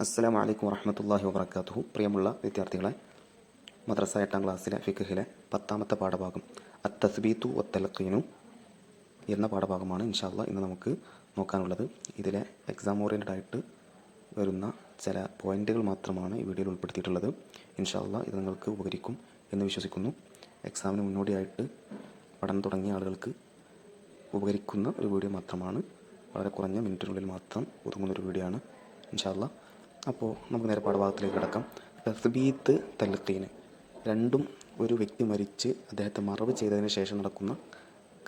അസ്സലാമു അലൈക്കും വറഹ്മത്തുള്ളാഹി വബറകാതുഹു. പ്രിയമുള്ള വിദ്യാർത്ഥികളെ, മദ്രസ 8ാം ക്ലാസ്സിലെ ഫിഖ്ഹിലെ 10ാമത്തെ പാഠഭാഗം അത്തസ്ബീത്തു വത്തൽഖീനു എന്ന പാഠഭാഗമാണ് ഇൻഷാ അല്ലാഹ് ഇന്ന് നമുക്ക് നോക്കാനുള്ളത്. ഇതിലെ എക്സാം ഓറിയൻറ്റഡ് ആയിട്ട് വരുന്ന ചില പോയിന്റുകൾ മാത്രമാണ് ഈ വീഡിയോയിൽ ഉൾപ്പെടുത്തിയിട്ടുള്ളത്. ഇൻഷാ അല്ലാഹ് ഇത് നിങ്ങൾക്ക് ഉപകരിക്കും എന്ന് വിശ്വസിക്കുന്നു. എക്സാമിന് മുന്നോടിയായിട്ട് പഠനം തുടങ്ങിയ ആളുകൾക്ക് ഉപകരിക്കുന്ന ഒരു വീഡിയോ മാത്രമാണ്. വളരെ കുറഞ്ഞ മിനിറ്റിനുള്ളിൽ മാത്രം ഒതുങ്ങുന്നൊരു വീഡിയോ ആണ് ഇൻഷാ അല്ലാഹ്. അപ്പോൾ നമുക്ക് നേരെ പാഠഭാഗത്തിലേക്ക് കിടക്കാം. തസ്ബീത്ത്, തൽഖീൻ രണ്ടും ഒരു വ്യക്തി മരിച്ച് അദ്ദേഹത്തെ മറവ് ചെയ്തതിന് ശേഷം നടക്കുന്ന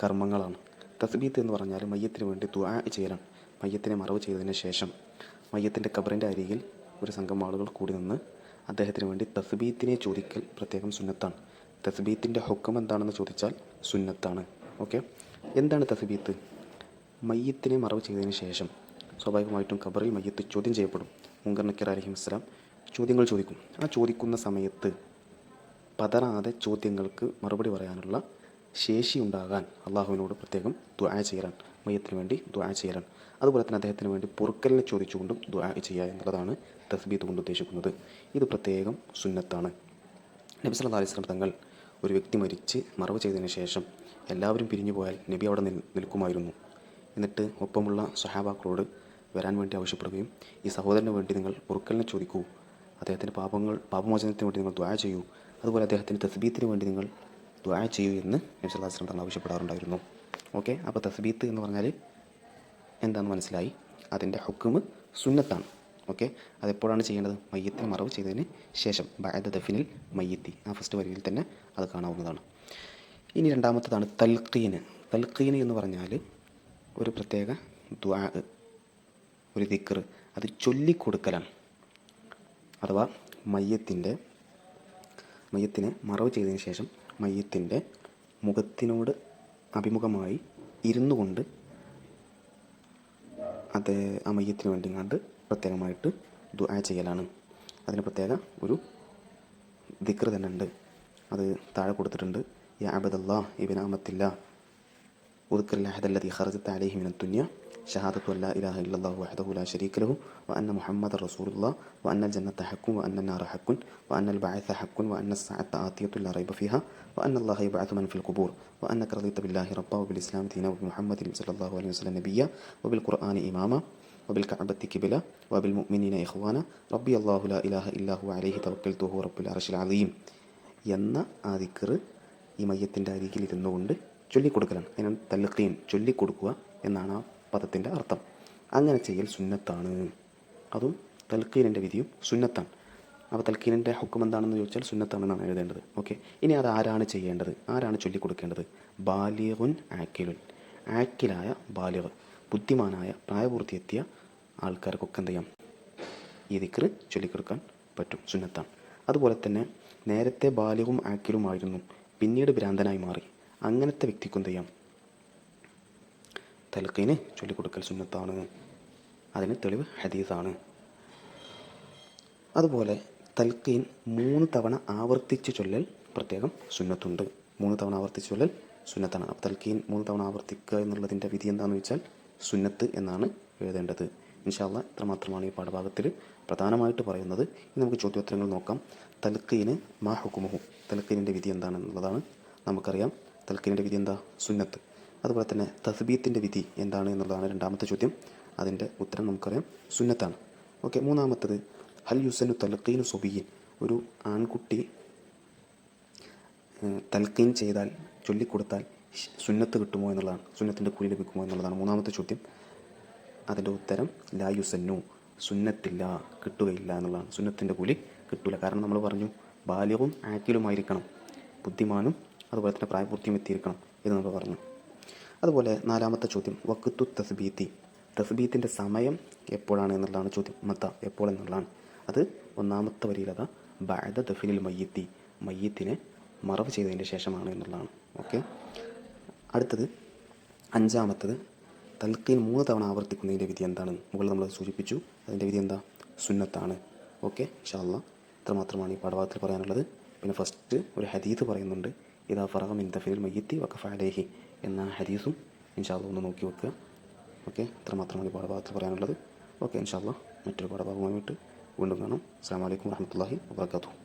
കർമ്മങ്ങളാണ്. തസ്ബീത്ത് എന്ന് പറഞ്ഞാൽ മയ്യത്തിന് വേണ്ടി ദുആ ചെയ്യലാണ്. മയ്യത്തിനെ മറവ് ചെയ്തതിന് ശേഷം മയ്യത്തിൻ്റെ ഖബറിൻ്റെ അരികിൽ ഒരു സംഘം ആളുകൾ കൂടി നിന്ന് അദ്ദേഹത്തിന് വേണ്ടി തസ്ബീത്തിനെ ചോദിക്കൽ പ്രത്യേകം സുന്നത്താണ്. തസ്ബീത്തിൻ്റെ ഹുക്കം എന്താണെന്ന് ചോദിച്ചാൽ സുന്നത്താണ്. ഓക്കെ, എന്താണ് തസ്ബീത്ത്? മയ്യത്തിനെ മറവ് ചെയ്തതിന് ശേഷം സ്വാഭാവികമായിട്ടും ഖബറിൽ മയ്യത്ത് ചോദ്യം ചെയ്യപ്പെടും. മുങ്കർ നക്കീർ അലൈഹിസ്സലാം ചോദ്യങ്ങൾ ചോദിക്കും. ആ ചോദിക്കുന്ന സമയത്ത് പതറാതെ ചോദ്യങ്ങൾക്ക് മറുപടി പറയാനുള്ള ശേഷി ഉണ്ടാകാൻ അള്ളാഹുവിനോട് പ്രത്യേകം ദുആ ചെയ്യലാണ്. മയ്യത്തിന് വേണ്ടി ദുആ ചെയ്യലാണ്. അതുപോലെ തന്നെ അദ്ദേഹത്തിന് വേണ്ടി പൊറുക്കലിനെ ചോദിച്ചുകൊണ്ടും ദുആ ചെയ്യുക എന്നുള്ളതാണ് തസ്ബീത്ത് കൊണ്ട് ഉദ്ദേശിക്കുന്നത്. ഇത് പ്രത്യേകം സുന്നത്താണ്. നബി സല്ലല്ലാഹു അലൈഹി വസല്ലം തങ്ങൾ ഒരു വ്യക്തി മരിച്ച് മറവ് ചെയ്തതിന് ശേഷം എല്ലാവരും പിരിഞ്ഞു പോയാൽ നബി അവിടെ നിൽക്കുമായിരുന്നു. എന്നിട്ട് ഒപ്പമുള്ള സ്വഹാബാക്കളോട് വരാൻ വേണ്ടി ആവശ്യപ്പെടുകയും ഈ സഹോദരന് വേണ്ടി നിങ്ങൾ പൊറുക്കലിനെ ചോദിക്കൂ, അദ്ദേഹത്തിൻ്റെ പാപമോചനത്തിന് വേണ്ടി നിങ്ങൾ ദുആ ചെയ്യൂ, അതുപോലെ അദ്ദേഹത്തിൻ്റെ തസ്ബീത്തിന് വേണ്ടി നിങ്ങൾ ദുആ ചെയ്യൂ എന്ന് നബി സല്ലല്ലാഹു അലൈഹി വസല്ലം തങ്ങൾ ആവശ്യപ്പെടാറുണ്ടായിരുന്നു. ഓക്കെ, അപ്പോൾ തസ്ബീത്ത് എന്ന് പറഞ്ഞാൽ എന്താണെന്ന് മനസ്സിലായി. അതിൻ്റെ ഹുക്മ് സുന്നത്താണ്. ഓക്കെ, അതെപ്പോഴാണ് ചെയ്യേണ്ടത്? മയ്യത്തിനെ മറവ് ചെയ്തതിന് ശേഷം, ബഅദ ദഫ്നിൽ മയ്യിത്തി, ആ ഫസ്റ്റ് വരിയിൽ തന്നെ അത് കാണാവുന്നതാണ്. ഇനി രണ്ടാമത്തേതാണ് തൽഖീൻ. തൽഖീൻ എന്ന് പറഞ്ഞാൽ ഒരു പ്രത്യേക ദുആ, ഒരു ദിക്ർ, അത് ചൊല്ലിക്കൊടുക്കലാണ്. അഥവാ മയ്യത്തിനെ മറവ് ചെയ്തതിന് ശേഷം മയ്യത്തിൻ്റെ മുഖത്തിനോട് അഭിമുഖമായി ഇരുന്നു കൊണ്ട് അത് ആ മയ്യത്തിന് വേണ്ടി കണ്ട് പ്രത്യേകമായിട്ട് ദുആ ചെയ്യലാണ്. അതിന് പ്രത്യേക ഒരു ദിക്ർ തന്നെ ഉണ്ട്. അത് താഴെ കൊടുത്തിട്ടുണ്ട്. യാ അബ്ദല്ലാഹ് ഇബ്ന അമത്തില്ലാഹ് ഉദ്കുർ അഹദല്ലദീ ഖറജത അലൈഹി മിനദ് ദുനിയ ഷഹാദത്തു അല്ലാ ഇലാഹ ഇല്ലല്ലാഹു വഹ്ദഹു ലാ ശരീക ലഹു വഅന്ന മുഹമ്മദർ റസൂലുള്ളാഹ് വഅന്നൽ ജന്നത ഹഖ്ഖുൻ വഅന്നൻ നാറ ഹഖ്ഖുൻ വഅന്നൽ ബഅസ ഹഖ്ഖുൻ വഅന്നസ് സഅത ആതിയത്തു ലാ റൈബ ഫീഹാ വഅന്നല്ലാഹ യബ്അസു മൻ ഫിൽ ഖുബൂർ വഅന്നക റളീത ബില്ലാഹി റബ്ബൻ വബിൽ ഇസ്ലാമി ദീനൻ വബിമുഹമ്മദിൻ സ്വല്ലല്ലാഹു അലൈഹി വസല്ലം നബിയ്യ വബിൽ ഖുർആനി ഇമാമ വബിൽ കഅബത്തി ഖിബ്ല വബിൽ മുഅ്മിനീന ഇഖ്വാന റബ്ബി അല്ലാഹു ലാ ഇലാഹ ഇല്ലാ ഹുവ അലൈഹി തവക്കൽതു വഹുവ റബ്ബുൽ അർശിൽ അളീം എന്ന ആ ദിക്ർ ഈ മയ്യത്തിൻ്റെ അരികിൽ ഇരുന്നു കൊണ്ട് ചൊല്ലിക്കൊടുക്കലാണ്. അതിനാണ് തൽഖീൻ, ചൊല്ലിക്കൊടുക്കുക എന്നാണ് ആ പദത്തിൻ്റെ അർത്ഥം. അങ്ങനെ ചെയ്യൽ സുന്നത്താണ്. അതും തൽഖീനിൻ്റെ വിധിയും സുന്നത്താണ്. അപ്പോൾ തൽഖീനിൻ്റെ ഹുക്കം എന്താണെന്ന് ചോദിച്ചാൽ സുന്നത്താണെന്നാണ് എഴുതേണ്ടത്. ഓക്കെ, ഇനി അത് ആരാണ് ചെയ്യേണ്ടത്? ആരാണ് ചൊല്ലിക്കൊടുക്കേണ്ടത്? ബാലിഗുൻ ആക്കിലുൻ, ആക്കിലായ ബാലിഗ്, ബുദ്ധിമാനായ പ്രായപൂർത്തിയെത്തിയ ആൾക്കാർക്കൊക്കെ എന്ത് ചെയ്യാം? ഈ ദിക്ർ ചൊല്ലിക്കൊടുക്കാൻ പറ്റും, സുന്നത്താണ്. അതുപോലെ തന്നെ നേരത്തെ ബാലിഗും ആക്കിലുമായിരുന്നു, പിന്നീട് ഭ്രാന്തനായി മാറി, അങ്ങനത്തെ വ്യക്തിക്കും എന്ത് ചെയ്യാം? തൽഖീന് ചൊല്ലിക്കൊടുക്കൽ സുന്നത്താണ്. അതിന് തെളിവ് ഹദീസാണ്. അതുപോലെ തൽഖീൻ 3 തവണ ആവർത്തിച്ച് ചൊല്ലൽ പ്രത്യേകം സുന്നത്തുണ്ട്. 3 തവണ ആവർത്തിച്ച് ചൊല്ലൽ സുന്നത്താണ്. അപ്പോൾ തൽഖീൻ 3 തവണ ആവർത്തിക്കുക എന്നുള്ളതിൻ്റെ വിധി എന്താണെന്ന് വെച്ചാൽ സുന്നത്ത് എന്നാണ് എഴുതേണ്ടത്. ഇൻഷാ അല്ലാഹ് ഇത്രമാത്രമാണ് ഈ പാഠഭാഗത്തിൽ പ്രധാനമായിട്ട് പറയുന്നത്. ഇനി നമുക്ക് ചോദ്യോത്തരങ്ങൾ നോക്കാം. തൽഖീന് മാ ഹുക്കുമുഹു, തൽഖീനിൻ്റെ വിധി എന്താണെന്നുള്ളതാണ് നമുക്കറിയാം. തൽഖീനിൻ്റെ വിധി എന്താ? സുന്നത്ത്. അതുപോലെ തന്നെ തസ്ബീത്തിൻ്റെ വിധി എന്താണ് എന്നുള്ളതാണ് രണ്ടാമത്തെ ചോദ്യം. അതിൻ്റെ ഉത്തരം നമുക്കറിയാം, സുന്നത്താണ്. ഓക്കെ, മൂന്നാമത്തത് ഹൽ യുസന്നു തൽഖീനു സുബിയിൻ, ഒരു ആൺകുട്ടി തൽഖീൻ ചെയ്താൽ, ചൊല്ലിക്കൊടുത്താൽ സുന്നത്ത് കിട്ടുമോ എന്നുള്ളതാണ്, സുന്നത്തിൻ്റെ കൂലി ലഭിക്കുമോ എന്നുള്ളതാണ് മൂന്നാമത്തെ ചോദ്യം. അതിൻ്റെ ഉത്തരം ലാ യുസന്നു, സുന്നത്തില്ല, കിട്ടുകയില്ല എന്നുള്ളതാണ്. സുന്നത്തിൻ്റെ കൂലി കിട്ടില്ല. കാരണം നമ്മൾ പറഞ്ഞു ബാലിഗും ആക്കിലുമായിരിക്കണം, ബുദ്ധിമാനും അതുപോലെ തന്നെ പ്രായപൂർത്തിയും എത്തിയിരിക്കണം എന്ന് നമ്മൾ പറഞ്ഞു. അതുപോലെ നാലാമത്തെ ചോദ്യം വഖ്തു തസ്ബീത്തി, തസ്ബീത്തിൻ്റെ സമയം എപ്പോഴാണ് എന്നുള്ളതാണ് ചോദ്യം. മത്ത, എപ്പോൾ എന്നുള്ളതാണ്. അത് ഒന്നാമത്തെ വരിയിലതാ ബഅദ ദഫ്നിൽ മയ്യിത്തി, മയ്യത്തിനെ മറവ് ചെയ്തതിൻ്റെ ശേഷമാണ് എന്നുള്ളതാണ്. ഓക്കെ, അടുത്തത് അഞ്ചാമത്തത് തൽഖീൻ 3 തവണ ആവർത്തിക്കുന്നതിൻ്റെ വിധി എന്താണ്? മുകളിൽ നമ്മൾ സൂചിപ്പിച്ചു. അതിൻ്റെ വിധി എന്താ? സുന്നത്താണ്. ഓക്കെ, ഇൻഷാ അല്ലാഹ് ഇത്രമാത്രമാണ് ഈ പാഠഭാഗത്തിൽ പറയാനുള്ളത്. പിന്നെ ഫസ്റ്റ് ഒരു ഹദീസ് പറയുന്നുണ്ട്, ഇദാ ഫറഗ മിൻ ദഫ്നിൽ മയ്യിത്തി വഖഫ അലൈഹി എന്ന ഹദീസും ഇൻഷാ അല്ലാഹ് ഒന്ന് നോക്കി വെക്കുക. ഓക്കെ, ഇത്രമാത്രമാണ് ഈ പാഠഭാഗത്തിൽ പറയാനുള്ളത്. ഓക്കെ, ഇൻഷാ അല്ലാഹ് മറ്റൊരു പാഠഭാഗവുമായിട്ട് വീണ്ടും കാണാം. അസ്സലാമു അലൈക്കും വറഹ്മത്തുള്ളാഹി വബറകാതുഹു.